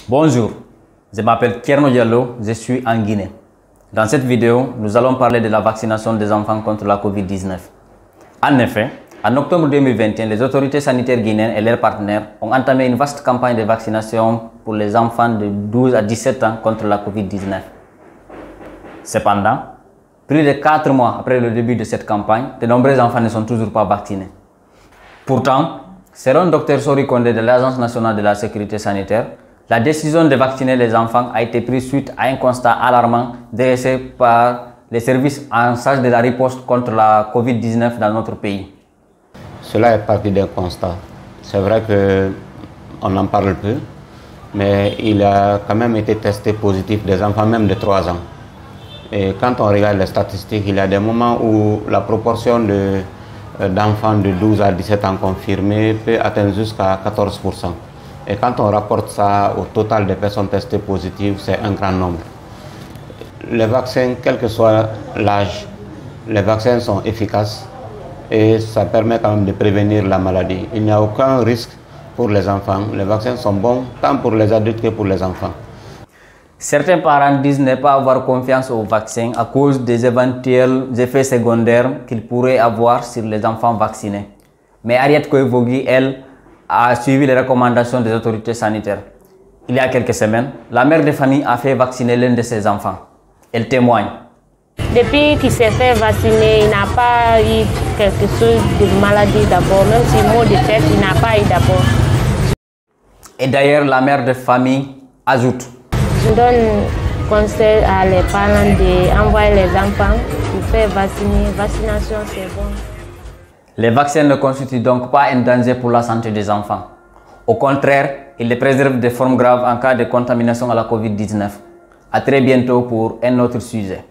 Bonjour, je m'appelle Kierno Diallo, je suis en Guinée. Dans cette vidéo, nous allons parler de la vaccination des enfants contre la COVID-19. En effet, en octobre 2021, les autorités sanitaires guinéennes et leurs partenaires ont entamé une vaste campagne de vaccination pour les enfants de 12 à 17 ans contre la COVID-19. Cependant, plus de 4 mois après le début de cette campagne, de nombreux enfants ne sont toujours pas vaccinés. Pourtant, selon le Dr Sori Kondé de l'Agence nationale de la sécurité sanitaire, la décision de vacciner les enfants a été prise suite à un constat alarmant dressé par les services en charge de la riposte contre la COVID-19 dans notre pays. Cela est parti d'un constat. C'est vrai qu'on en parle peu, mais il a quand même été testé positif des enfants même de 3 ans. Et quand on regarde les statistiques, il y a des moments où la proportion d'enfants de 12 à 17 ans confirmés peut atteindre jusqu'à 14%. Et quand on rapporte ça au total des personnes testées positives, c'est un grand nombre. Les vaccins, quel que soit l'âge, les vaccins sont efficaces et ça permet quand même de prévenir la maladie. Il n'y a aucun risque pour les enfants. Les vaccins sont bons tant pour les adultes que pour les enfants. Certains parents disent ne pas avoir confiance au vaccin à cause des éventuels effets secondaires qu'il pourrait avoir sur les enfants vaccinés. Mais Ariette Koevogui, elle, a suivi les recommandations des autorités sanitaires. Il y a quelques semaines, la mère de famille a fait vacciner l'un de ses enfants. Elle témoigne. Depuis qu'il s'est fait vacciner, il n'a pas eu quelque chose de maladie d'abord, même si mot de tête, il n'a pas eu d'abord. Et d'ailleurs, la mère de famille ajoute. Je donne conseil à les parents d'envoyer les enfants pour faire vacciner. Vaccination, c'est bon. Les vaccins ne constituent donc pas un danger pour la santé des enfants. Au contraire, ils les préservent des formes graves en cas de contamination à la COVID-19. À très bientôt pour un autre sujet.